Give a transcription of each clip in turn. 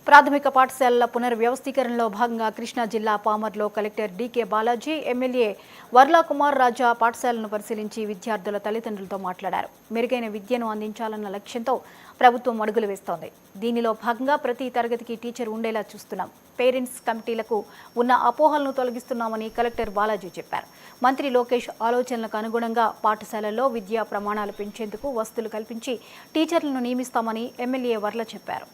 ప్రాథమిక పాఠశాలల పునర్వ్యవస్థీకరణలో భాగంగా కృష్ణా జిల్లా పామర్లో collector DK Balaji, MLA Varla Kumar Raja పాఠశాలను పరిశీలించి విద్యార్థుల తల్లిదండ్రులతో మాట్లాడారు. మెరుగైన విద్యను అందించాలన్న లక్ష్యంతో ప్రభుత్వం అడుగులు వేస్తోంది. దీనిలో భాగంగా ప్రతి తరగతికి టీచర్ ఉండేలా చూస్తున్నాం. పేరెంట్స్ కమిటీలకు ఉన్న అపోహలను తొలగిస్తున్నామని కలెక్టర్ బాలాజీ చెప్పారు. మంత్రి లోకేష్ ఆలోచనలకు అనుగుణంగా పాఠశాలల్లో విద్యా ప్రమాణాలు పెంచేందుకు వసతులు కల్పించి టీచర్లను నియమిస్తామని ఎమ్మెల్యే వర్ల చెప్పారు.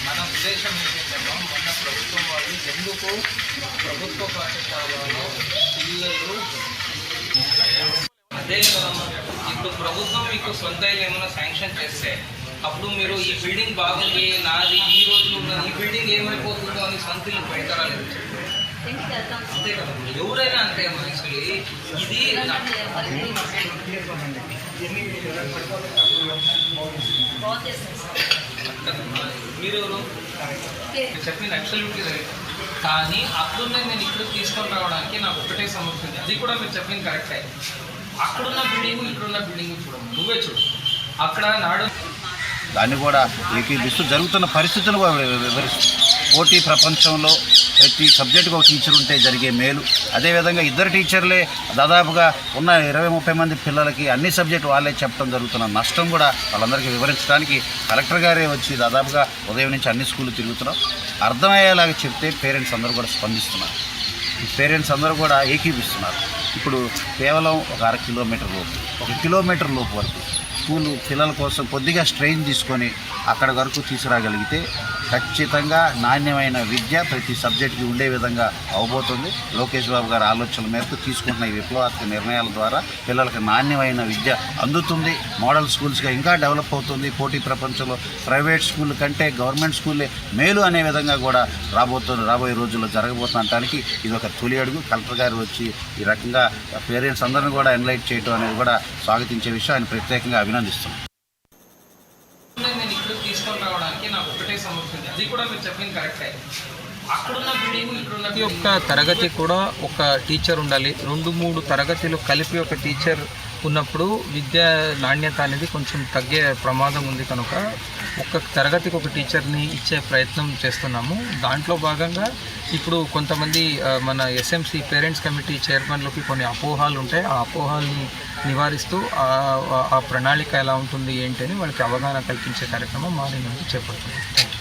మన ఉద్దేశం ఏంటంటే మన ప్రభుత్వం వాళ్ళు ఎందుకు ప్రభుత్వ పాఠశాలలో పిల్లలు అదే ఇప్పుడు ప్రభుత్వం మీకు సొంత ఏమైనా శాంక్షన్ చేస్తే అప్పుడు మీరు ఈ బిల్డింగ్ బాగుంది నాది ఈ రోజు ఈ బిల్డింగ్ ఏమైపోతుందో అని సొంత ఇల్లు పెడతారా లేదు అంతే కదా, ఎవరైనా అంతే మనుషులు. ఇది మీరు చెప్పిన అబ్సల్యూట్లీ రైట్. కానీ అక్కడున్న నేను ఇక్కడ తీసుకొని రావడానికి నాకు ఒకటే సమస్య ఉంది. అది కూడా మీరు చెప్పింది కరెక్టే. అక్కడున్న బిల్డింగు ఇక్కడున్న బిల్డింగు చూడము, నువ్వే చూడు. అక్కడ నాడు దాన్ని కూడా ఏకీభిస్తూ జరుగుతున్న పరిస్థితులు వివరిస్తూ పోటీ ప్రపంచంలో ప్రతి సబ్జెక్టుకు ఒక టీచర్ ఉంటే జరిగే మేలు, అదేవిధంగా ఇద్దరు టీచర్లే దాదాపుగా ఉన్న 20-30 మంది పిల్లలకి అన్ని సబ్జెక్టు వాళ్ళే చెప్పడం జరుగుతున్న నష్టం కూడా వాళ్ళందరికీ వివరించడానికి కలెక్టర్ గారే వచ్చి దాదాపుగా ఉదయం నుంచి అన్ని స్కూళ్ళు తిరుగుతున్నాం. అర్థమయ్యేలాగా చెప్తే పేరెంట్స్ అందరూ కూడా స్పందిస్తున్నారు. ఈ పేరెంట్స్ అందరూ కూడా ఏకీభిస్తున్నారు. ఇప్పుడు కేవలం ఒక 1/2 కిలోమీటర్ లోపు, 1 కిలోమీటర్ లోపు వరకు స్కూలు పిల్లల కోసం కొద్దిగా స్ట్రెయిన్ తీసుకొని అక్కడి వరకు తీసుకురాగలిగితే ఖచ్చితంగా నాణ్యమైన విద్య ప్రతి సబ్జెక్టుకి ఉండే విధంగా అవబోతుంది. లోకేష్ బాబు గారి ఆలోచనల మేరకు తీసుకుంటున్న ఈ విప్లవాత్మక నిర్ణయాల ద్వారా పిల్లలకు నాణ్యమైన విద్య అందుతుంది. మోడల్ స్కూల్స్గా ఇంకా డెవలప్ అవుతుంది. పోటీ ప్రపంచంలో ప్రైవేట్ స్కూల్ కంటే గవర్నమెంట్ స్కూల్లే మేలు అనే విధంగా కూడా రాబోయే రోజుల్లో జరగబోతుండటానికి ఇది ఒక తొలి అడుగు. కలెక్టర్ గారు వచ్చి ఈ రకంగా పేరెంట్స్ అందరినీ కూడా ఎన్లైట్ చేయడం అనేది కూడా స్వాగతించే విషయం. ఆయన ప్రత్యేకంగా అభినందిస్తున్నాం. నేను ఇక్కడ తీసుకొని రావడానికి నాకు ఒకటే సమస్య ఉంది. అది కూడా మీరు చెప్పింది కరెక్టే. అక్కడున్న బిల్డింగు ఇక్కడున్న ఒక్క తరగతి కూడా ఒక టీచర్ ఉండాలి. 2-3 తరగతులు కలిపి ఒక టీచర్ ఉన్నప్పుడు విద్యా నాణ్యత అనేది కొంచెం తగ్గే ప్రమాదం ఉంది. కనుక ఒక్క తరగతికి ఒక టీచర్ని ఇచ్చే ప్రయత్నం చేస్తున్నాము. దాంట్లో భాగంగా ఇప్పుడు కొంతమంది మన ఎస్ఎంసి పేరెంట్స్ కమిటీ చైర్మన్లకి కొన్ని అపోహాలు ఉంటాయి. ఆ అపోహాలని నివారిస్తూ ఆ ప్రణాళిక ఎలా ఉంటుంది ఏంటి అని వాళ్ళకి అవగాహన కల్పించే కార్యక్రమం మా నుంచి చేపడుతున్నాం. Thank you.